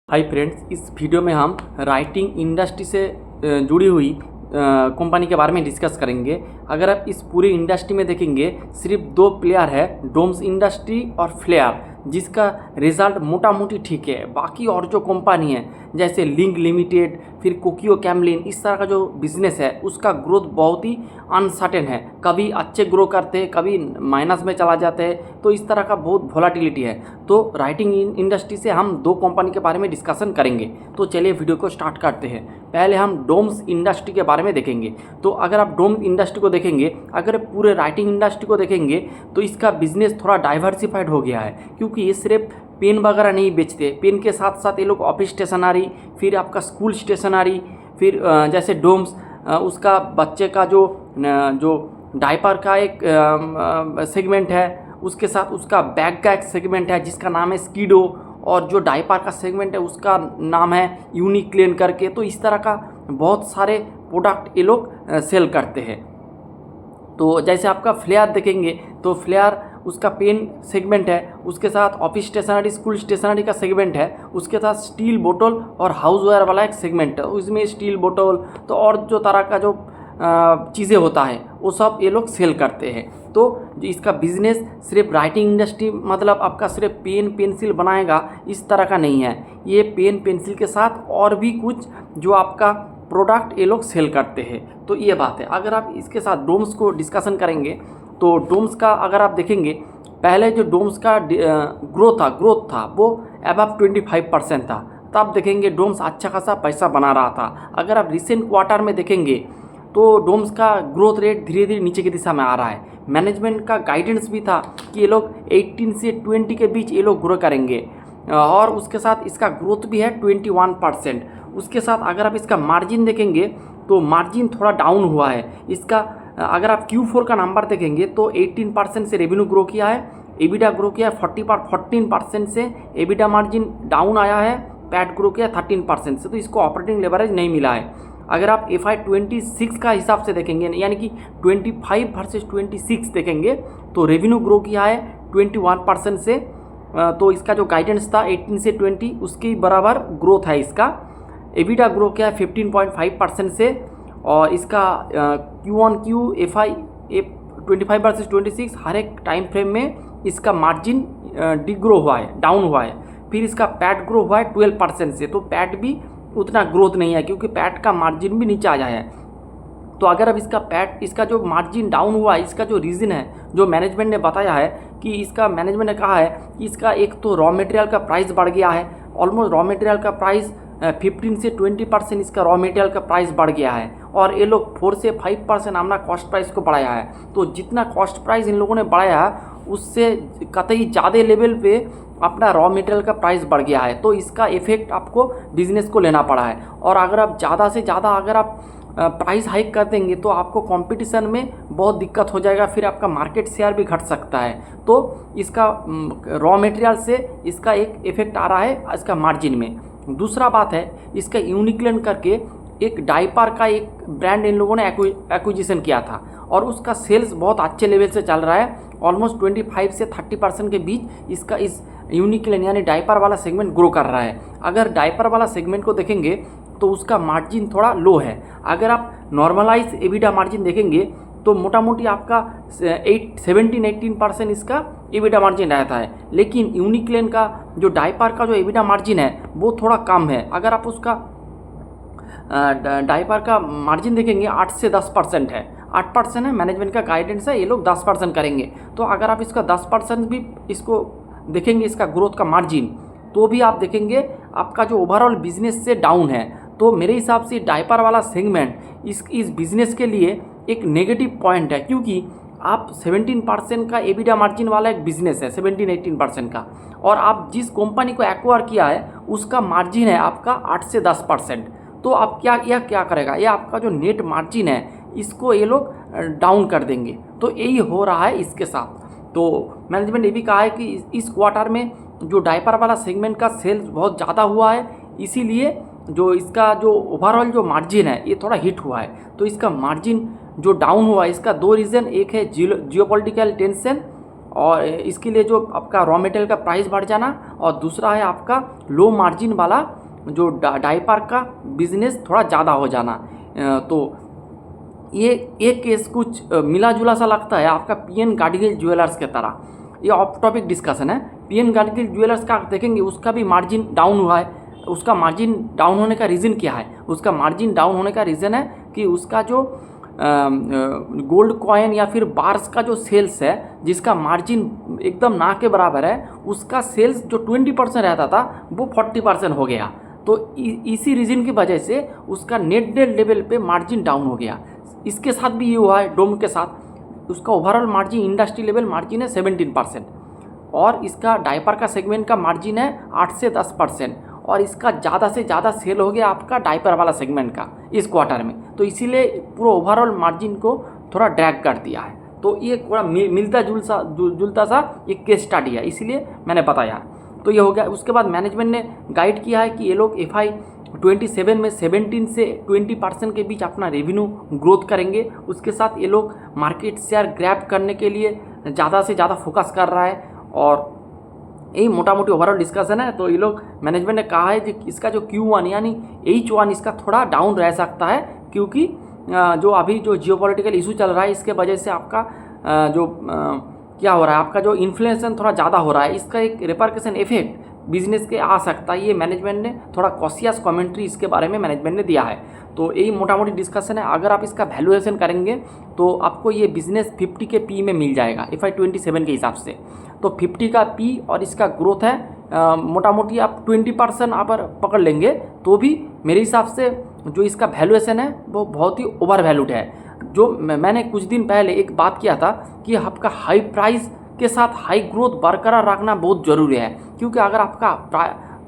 Hi friends, इस video में हम राइटिंग इंडस्ट्री से जुड़ी हुई कंपनी के बारे में डिस्कस करेंगे। अगर आप इस पूरी इंडस्ट्री में देखेंगे, सिर्फ दो प्लेयर है, डोम्स इंडस्ट्री और फ्लेयर, जिसका रिजल्ट मोटा मोटी ठीक है। बाकी और जो कंपनी है जैसे लिंक लिमिटेड, फिर कोकियो कैमलिन, इस तरह का जो बिजनेस है उसका ग्रोथ बहुत ही अनसर्टेन है। कभी अच्छे ग्रो करते हैं, कभी माइनस में चला जाते हैं, तो इस तरह का बहुत वोलाटिलिटी है। तो राइटिंग इंडस्ट्री से हम दो कंपनी के बारे में डिस्कशन करेंगे। तो चलिए वीडियो को स्टार्ट करते हैं। पहले हम डोम्स इंडस्ट्री के बारे में देखेंगे। तो अगर आप डोम्स इंडस्ट्री को देखेंगे, अगर पूरे राइटिंग इंडस्ट्री को देखेंगे, तो इसका बिजनेस थोड़ा डाइवर्सिफाइड हो गया है, क्योंकि ये सिर्फ पेन वगैरह नहीं बेचते। पेन के साथ साथ ये लोग ऑफिस स्टेशनरी, फिर आपका स्कूल स्टेशनरी, फिर जैसे डोम्स उसका बच्चे का जो डायपर का एक सेगमेंट है, उसके साथ उसका बैग का एक सेगमेंट है जिसका नाम है स्कीडो, और जो डायपर का सेगमेंट है उसका नाम है यूनिक्लेन करके। तो इस तरह का बहुत सारे प्रोडक्ट ये लोग सेल करते हैं। तो जैसे आपका फ्लेयर देखेंगे, तो फ्लेयर उसका पेन सेगमेंट है, उसके साथ ऑफिस स्टेशनरी, स्कूल स्टेशनरी का सेगमेंट है, उसके साथ स्टील बोतल और हाउसवेयर वाला एक सेगमेंट है, उसमें स्टील बोतल तो और जो तरह का जो चीज़ें होता है वो सब ये लोग सेल करते हैं। तो इसका बिजनेस सिर्फ राइटिंग इंडस्ट्री, मतलब आपका सिर्फ पेन पेंसिल बनाएगा इस तरह का नहीं है। ये पेन पेंसिल के साथ और भी कुछ जो आपका प्रोडक्ट ये लोग सेल करते हैं। तो ये बात है। अगर आप इसके साथ डोम्स को डिस्कशन करेंगे, तो डोम्स का अगर आप देखेंगे, पहले जो डोम्स का ग्रोथ था वो अबव 25% था। तब देखेंगे डोम्स अच्छा खासा पैसा बना रहा था। अगर आप रिसेंट क्वार्टर में देखेंगे, तो डोम्स का ग्रोथ रेट धीरे धीरे नीचे की दिशा में आ रहा है। मैनेजमेंट का गाइडेंस भी था कि ये लोग 18 से 20 के बीच ये लोग ग्रो करेंगे, और उसके साथ इसका ग्रोथ भी है 21%। उसके साथ अगर आप इसका मार्जिन देखेंगे, तो मार्जिन थोड़ा डाउन हुआ है इसका। अगर आप Q4 का नंबर देखेंगे, तो 18% से रेवेन्यू ग्रो किया है, एबिडा ग्रो किया है 14% से, एबिडा मार्जिन डाउन आया है, पैट ग्रो किया 13% से। तो इसको ऑपरेटिंग लेवरेज नहीं मिला है। अगर आप FY26 का हिसाब से देखेंगे, यानी कि 25 वर्सेस 26 देखेंगे, तो रेवेन्यू ग्रो किया है 21% से। तो इसका जो गाइडेंस था 18 से 20, उसके बराबर ग्रोथ है इसका। एबिडा ग्रो किया है 15.5% से, और इसका Q1Q FY25 वर्सेस 26 हर एक टाइम फ्रेम में इसका मार्जिन डिग्रो हुआ है, डाउन हुआ है। फिर इसका पैट ग्रो हुआ है 12% से। तो पैट भी उतना ग्रोथ नहीं है, क्योंकि पैट का मार्जिन भी नीचे आ जाए है। तो अगर अब इसका जो मार्जिन डाउन हुआ है, इसका जो रीज़न है, जो मैनेजमेंट ने बताया है कि इसका मैनेजमेंट ने कहा है कि इसका एक तो रॉ मटेरियल का प्राइस बढ़ गया है। ऑलमोस्ट रॉ मटेरियल का प्राइस 15 से 20% इसका रॉ मटेरियल का प्राइस बढ़ गया है, और ये लोग 4 से 5% अपना कॉस्ट प्राइस को बढ़ाया है। तो जितना कॉस्ट प्राइस इन लोगों ने बढ़ाया है, उससे कतई ज़्यादा लेवल पे अपना रॉ मटेरियल का प्राइस बढ़ गया है। तो इसका इफेक्ट आपको बिजनेस को लेना पड़ा है। और अगर आप ज़्यादा से ज़्यादा अगर आप प्राइस हाइक कर देंगे, तो आपको कंपटीशन में बहुत दिक्कत हो जाएगा, फिर आपका मार्केट शेयर भी घट सकता है। तो इसका रॉ मटेरियल से इसका एक इफेक्ट आ रहा है इसका मार्जिन में। दूसरा बात है, इसका यूनिक्लेन करके एक डायपर का एक ब्रांड इन लोगों ने एक्विजिशन किया था, और उसका सेल्स बहुत अच्छे लेवल से चल रहा है। ऑलमोस्ट 25 से 30% के बीच इसका इस यूनिक्लेन यानी डायपर वाला सेगमेंट ग्रो कर रहा है। अगर डायपर वाला सेगमेंट को देखेंगे, तो उसका मार्जिन थोड़ा लो है। अगर आप नॉर्मलाइज एबिडा मार्जिन देखेंगे, तो मोटा मोटी आपका 17-18% इसका एबिडा मार्जिन रहता है। लेकिन यूनिक्लेन का जो डायपर का जो एबिडा मार्जिन है वो थोड़ा कम है। अगर आप उसका डायपर का मार्जिन देखेंगे, 8 से 10% है। 8% है, मैनेजमेंट का गाइडेंस है, ये लोग 10% करेंगे। तो अगर आप इसका 10% भी इसको देखेंगे, इसका ग्रोथ का मार्जिन, तो भी आप देखेंगे आपका जो ओवरऑल बिजनेस से डाउन है। तो मेरे हिसाब से डायपर वाला सेगमेंट इस बिज़नेस के लिए एक नेगेटिव पॉइंट है, क्योंकि आप 17% का एबिडा मार्जिन वाला एक बिज़नेस है, 17-18% का, और आप जिस कंपनी को एक्वायर किया है उसका मार्जिन है आपका 8 से 10%। तो आप यह क्या करेगा, ये आपका जो नेट मार्जिन है इसको ये लोग डाउन कर देंगे। तो यही हो रहा है इसके साथ। तो मैनेजमेंट ने भी कहा है कि इस क्वार्टर में जो डायपर वाला सेगमेंट का सेल्स बहुत ज़्यादा हुआ है, इसीलिए जो इसका जो ओवरऑल जो मार्जिन है ये थोड़ा हिट हुआ है। तो इसका मार्जिन जो डाउन हुआ है, इसका दो रीज़न, एक है जियोपॉलिटिकल टेंशन, और इसके लिए जो आपका रॉ मटेरियल का प्राइस बढ़ जाना, और दूसरा है आपका लो मार्जिन वाला जो डायपर का बिजनेस थोड़ा ज़्यादा हो जाना। तो ये एक केस कुछ मिला जुला सा लगता है आपका पीएन गाडगिल ज्वेलर्स के तरह। ये ऑफ टॉपिक डिस्कशन है। पीएन गाडगिल ज्वेलर्स का देखेंगे उसका भी मार्जिन डाउन हुआ है। उसका मार्जिन डाउन होने का रीज़न क्या है? उसका मार्जिन डाउन होने का रीज़न है कि उसका जो गोल्ड कॉइन या फिर बार्स का जो सेल्स है जिसका मार्जिन एकदम ना के बराबर है, उसका सेल्स जो 20% रहता था वो 40% हो गया। तो इसी रीज़न की वजह से उसका नेट डेट लेवल पे मार्जिन डाउन हो गया। इसके साथ भी ये हुआ है डोम के साथ। उसका overall margin industry level margin है 17% और इसका डायपर का सेगमेंट का मार्जिन है 8 से 10% और इसका ज़्यादा से ज़्यादा सेल हो गया आपका डायपर वाला सेगमेंट का इस क्वार्टर में। तो इसीलिए पूरा ओवरऑल मार्जिन को थोड़ा ड्रैग कर दिया है। तो ये थोड़ा मिलता जुलता सा एक केस स्टडी है, इसीलिए मैंने बताया। तो ये हो गया। उसके बाद मैनेजमेंट ने गाइड किया है कि ये लोग FY27 में 17 से 20% के बीच अपना रेवेन्यू ग्रोथ करेंगे। उसके साथ ये लोग मार्केट शेयर ग्रैब करने के लिए ज़्यादा से ज़्यादा फोकस कर रहा है और यही मोटा मोटी ओवरऑल डिस्कशन है। तो ये लोग मैनेजमेंट ने कहा है कि इसका जो Q1 यानी H1 इसका थोड़ा डाउन रह सकता है, क्योंकि जो अभी जो जियोपॉलिटिकल इशू चल रहा है इसके वजह से आपका क्या हो रहा है, आपका जो इन्फ्लेशन थोड़ा ज़्यादा हो रहा है, इसका एक रिपरकशन इफेक्ट बिजनेस के आ सकता है। ये मैनेजमेंट ने थोड़ा कॉशियस कमेंट्री इसके बारे में मैनेजमेंट ने दिया है। तो यही मोटा मोटी डिस्कशन है। अगर आप इसका वैल्यूएशन करेंगे तो आपको ये बिजनेस 50 के पी में मिल जाएगा FY27 के हिसाब से। तो 50 का पी और इसका ग्रोथ है मोटा मोटी आप 20% आप पकड़ लेंगे तो भी मेरे हिसाब से जो इसका वैल्यूएशन है वो बहुत ही ओवर वैल्यूड है। जो मैंने कुछ दिन पहले एक बात किया था कि आपका हाई प्राइस के साथ हाई ग्रोथ बरकरार रखना बहुत ज़रूरी है, क्योंकि अगर आपका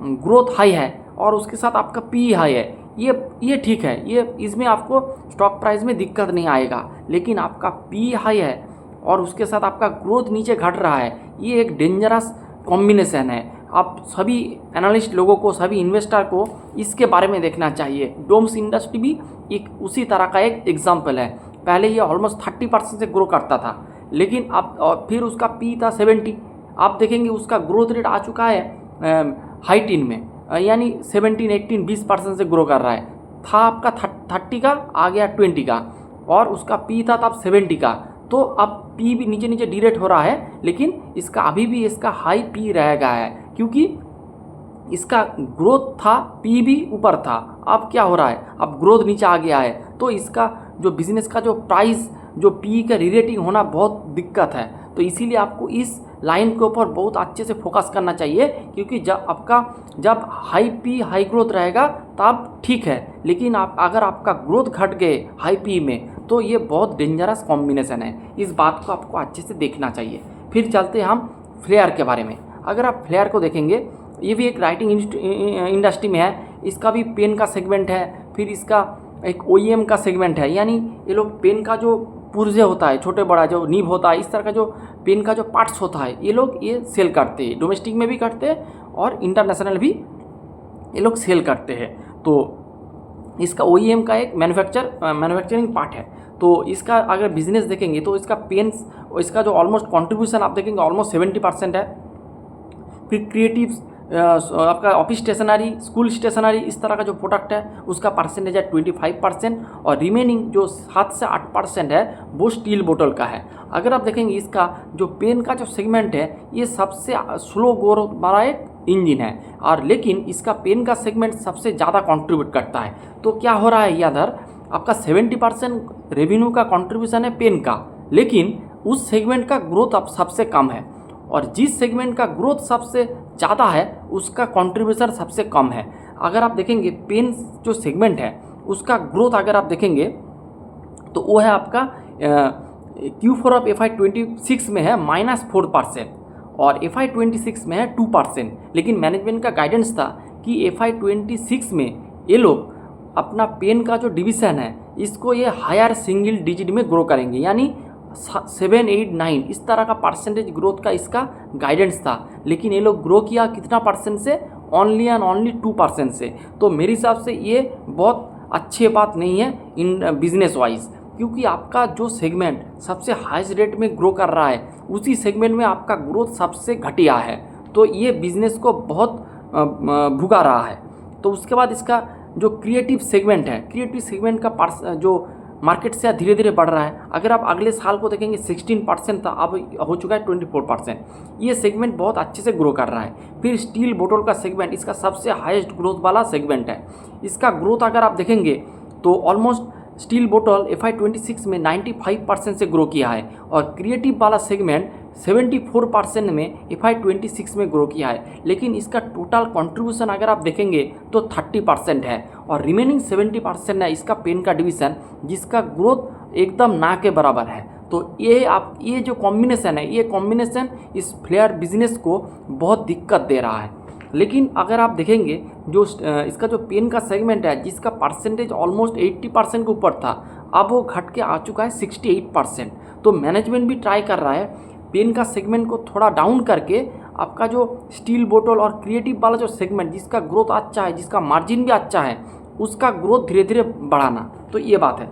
ग्रोथ हाई है और उसके साथ आपका पी हाई है, ये ठीक है, ये इसमें आपको स्टॉक प्राइस में दिक्कत नहीं आएगा। लेकिन आपका पी हाई है और उसके साथ आपका ग्रोथ नीचे घट रहा है, ये एक डेंजरस कॉम्बिनेशन है। आप सभी एनालिस्ट लोगों को, सभी इन्वेस्टर को इसके बारे में देखना चाहिए। डोम्स इंडस्ट्री भी एक उसी तरह का एक एग्जाम्पल है। पहले ये ऑलमोस्ट 30% से ग्रो करता था, लेकिन अब और फिर उसका पी था 70। आप देखेंगे उसका ग्रोथ रेट आ चुका है हाई टीन में, यानी 17, 18, 20% से ग्रो कर रहा है। था आपका 30 का, आ गया 20 का और उसका पी था तब 70 का। तो अब पी भी नीचे नीचे डीरेट हो रहा है, लेकिन इसका अभी भी इसका हाई पी रह गया है, क्योंकि इसका ग्रोथ था, पी भी ऊपर था। अब क्या हो रहा है, अब ग्रोथ नीचे आ गया है। तो इसका जो बिजनेस का जो प्राइस, जो पी का रीरेटिंग होना बहुत दिक्कत है। तो इसीलिए आपको इस लाइन के ऊपर बहुत अच्छे से फोकस करना चाहिए, क्योंकि जब हाई पी हाई ग्रोथ रहेगा तब ठीक है, लेकिन अगर आपका ग्रोथ घट गए हाई पी में तो ये बहुत डेंजरस कॉम्बिनेशन है। इस बात को आपको अच्छे से देखना चाहिए। फिर चलते हैं हम फ्लेयर के बारे में। अगर आप फ्लेयर को देखेंगे, ये भी एक राइटिंग इंडस्ट्री में है। इसका भी पेन का सेगमेंट है, फिर इसका एक OEM का सेगमेंट है, यानी ये लोग पेन का जो पुर्जे होता है, छोटे बड़ा जो नीब होता है, इस तरह का जो पेन का जो पार्ट्स होता है, ये लोग ये सेल करते हैं। डोमेस्टिक में भी करते हैं और इंटरनेशनल भी ये लोग सेल करते हैं। तो इसका OEM का एक मैन्युफैक्चरिंग पार्ट है। तो इसका अगर बिजनेस देखेंगे तो इसका पेन्स, इसका जो ऑलमोस्ट कंट्रीब्यूशन आप देखेंगे ऑलमोस्ट 70% है। फिर क्रिएटिव्स, आपका ऑफिस स्टेशनरी, स्कूल स्टेशनरी, इस तरह का जो प्रोडक्ट है उसका परसेंटेज है 25% और रिमेनिंग जो 7 से 8% है वो स्टील बोतल का है। अगर आप देखेंगे इसका जो पेन का जो सेगमेंट है ये सबसे स्लो ग्रोथ वाला एक इंजन है, और लेकिन इसका पेन का सेगमेंट सबसे ज़्यादा कंट्रीब्यूट करता है। तो क्या हो रहा है यादर, आपका 70% रेवेन्यू का कंट्रीब्यूशन है पेन का, लेकिन उस सेगमेंट का ग्रोथ अब सबसे कम है, और जिस सेगमेंट का ग्रोथ सबसे ज़्यादा है उसका कंट्रीब्यूशन सबसे कम है। अगर आप देखेंगे पेन जो सेगमेंट है उसका ग्रोथ अगर आप देखेंगे तो वो है आपका Q4 ऑफ FY26 में है -4% और FY26 में है 2%। लेकिन मैनेजमेंट का गाइडेंस था कि FY26 में ये लोग अपना पेन का जो डिवीज़न है इसको ये हायर सिंगल डिजिट में ग्रो करेंगे, यानी 7, 8, 9 इस तरह का परसेंटेज ग्रोथ का इसका गाइडेंस था। लेकिन ये लोग ग्रो किया कितना परसेंट से, ओनली एंड ओनली 2% से। तो मेरे हिसाब से ये बहुत अच्छी बात नहीं है इन बिजनेस वाइज, क्योंकि आपका जो सेगमेंट सबसे हाईएस्ट रेट में ग्रो कर रहा है उसी सेगमेंट में आपका ग्रोथ सबसे घटिया है। तो ये बिजनेस को बहुत भुगा रहा है। तो उसके बाद इसका जो क्रिएटिव सेगमेंट है, क्रिएटिव सेगमेंट का जो मार्केट शेयर धीरे धीरे बढ़ रहा है। अगर आप अगले साल को देखेंगे 16% था, अब हो चुका है 24%। ये सेगमेंट बहुत अच्छे से ग्रो कर रहा है। फिर स्टील बोतल का सेगमेंट इसका सबसे हाईएस्ट ग्रोथ वाला सेगमेंट है। इसका ग्रोथ अगर आप देखेंगे तो ऑलमोस्ट स्टील बोतल FY26 में 95% से ग्रो किया है और क्रिएटिव वाला सेगमेंट 74% में FY26 में ग्रो किया है। लेकिन इसका टोटल कंट्रीब्यूशन अगर आप देखेंगे तो 30% है और रिमेनिंग 70% है इसका पेन का डिवीज़न, जिसका ग्रोथ एकदम ना के बराबर है। तो ये जो कॉम्बिनेशन है, ये कॉम्बिनेशन इस फ्लेयर बिजनेस को बहुत दिक्कत दे रहा है। लेकिन अगर आप देखेंगे जो इसका जो पेन का सेगमेंट है, जिसका परसेंटेज ऑलमोस्ट 80% के ऊपर था, अब वो घट के आ चुका है 68%। तो मैनेजमेंट भी ट्राई कर रहा है पेन का सेगमेंट को थोड़ा डाउन करके आपका जो स्टील बोतल और क्रिएटिव वाला जो सेगमेंट जिसका ग्रोथ अच्छा है, जिसका मार्जिन भी अच्छा है, उसका ग्रोथ धीरे धीरे बढ़ाना। तो ये बात है।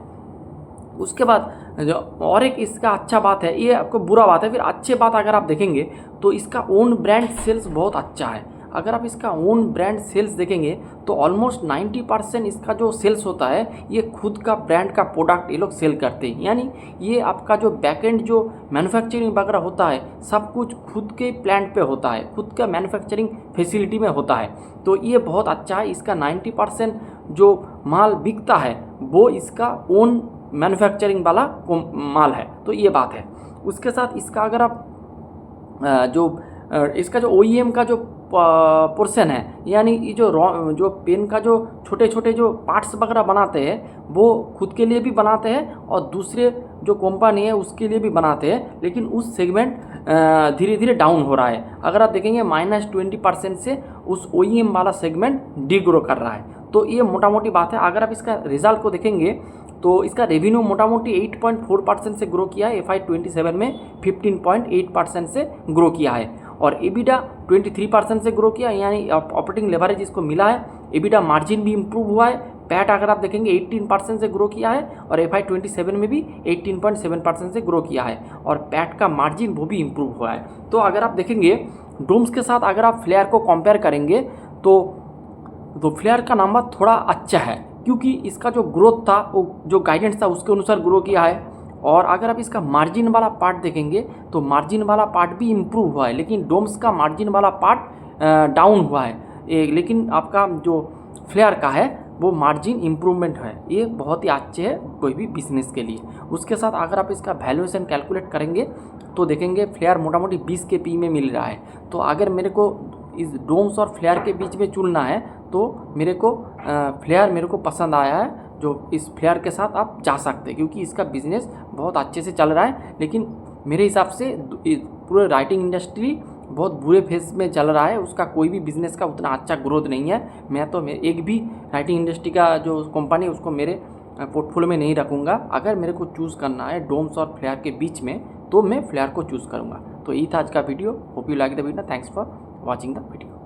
उसके बाद जो और एक इसका अच्छा बात है, ये आपको बुरा बात है। फिर अच्छे बात अगर आप देखेंगे तो इसका ओन ब्रांड सेल्स बहुत अच्छा है। अगर आप इसका ओन ब्रांड सेल्स देखेंगे तो ऑलमोस्ट 90% इसका जो सेल्स होता है ये खुद का ब्रांड का प्रोडक्ट ये लोग सेल करते हैं। यानी ये आपका जो बैकएंड जो मैन्युफैक्चरिंग वगैरह होता है सब कुछ खुद के प्लांट पे होता है, खुद का मैन्युफैक्चरिंग फैसिलिटी में होता है। तो ये बहुत अच्छा है। इसका 90% जो माल बिकता है वो इसका ओन मैन्युफैक्चरिंग वाला माल है। तो ये बात है। उसके साथ इसका अगर आप इसका जो OEM का जो पोर्शन है, यानी ये जो पेन का जो छोटे छोटे जो पार्ट्स वगैरह बनाते हैं वो खुद के लिए भी बनाते हैं और दूसरे जो कंपनी है उसके लिए भी बनाते हैं। लेकिन उस सेगमेंट धीरे धीरे डाउन हो रहा है। अगर आप देखेंगे -20% से उस OEM वाला सेगमेंट डिग्रो कर रहा है। तो ये मोटा मोटी बात है। अगर आप इसका रिजल्ट को देखेंगे तो इसका रेवेन्यू मोटा मोटी 8.4% से ग्रो किया है, FY27 में 15.8% से ग्रो किया है और EBITDA 23% से ग्रो किया, यानी ऑपरेटिंग लेवरेज इसको मिला है। EBITDA मार्जिन भी इम्प्रूव हुआ है। पैट अगर आप देखेंगे 18% से ग्रो किया है और FY27 में भी 18.7% से ग्रो किया है और पैट का मार्जिन वो भी इम्प्रूव हुआ है। तो अगर आप देखेंगे डोम्स के साथ अगर आप फ्लेयर को कंपेयर करेंगे तो फ्लेयर का नंबर थोड़ा अच्छा है, क्योंकि इसका जो ग्रोथ था वो जो गाइडेंस था उसके अनुसार ग्रो किया है। और अगर आप इसका मार्जिन वाला पार्ट देखेंगे तो मार्जिन वाला पार्ट भी इम्प्रूव हुआ है, लेकिन डोम्स का मार्जिन वाला पार्ट डाउन हुआ है। लेकिन आपका जो फ्लेयर का है वो मार्जिन इम्प्रूवमेंट है। ये बहुत ही अच्छे है कोई भी बिजनेस के लिए। उसके साथ अगर आप इसका वैल्यूएशन कैलकुलेट करेंगे तो देखेंगे फ्लेयर मोटा मोटी 20 के पी में मिल रहा है। तो अगर मेरे को इस डोम्स और फ्लेयर के बीच में चुनना है तो मेरे को फ्लेयर मेरे को पसंद आया है, जो इस फ्लेयर के साथ आप जा सकते हैं क्योंकि इसका बिज़नेस बहुत अच्छे से चल रहा है। लेकिन मेरे हिसाब से पूरे राइटिंग इंडस्ट्री बहुत बुरे फेज में चल रहा है, उसका कोई भी बिज़नेस का उतना अच्छा ग्रोथ नहीं है। मैं तो एक भी राइटिंग इंडस्ट्री का जो कंपनी है उसको मेरे पोर्टफोलियो में नहीं रखूँगा। अगर मेरे को चूज़ करना है डोम्स और फ्लेयर के बीच में तो मैं फ्लेयर को चूज़ करूँगा। तो ये था आज का video. Hope you like the video. Thanks for watching the video.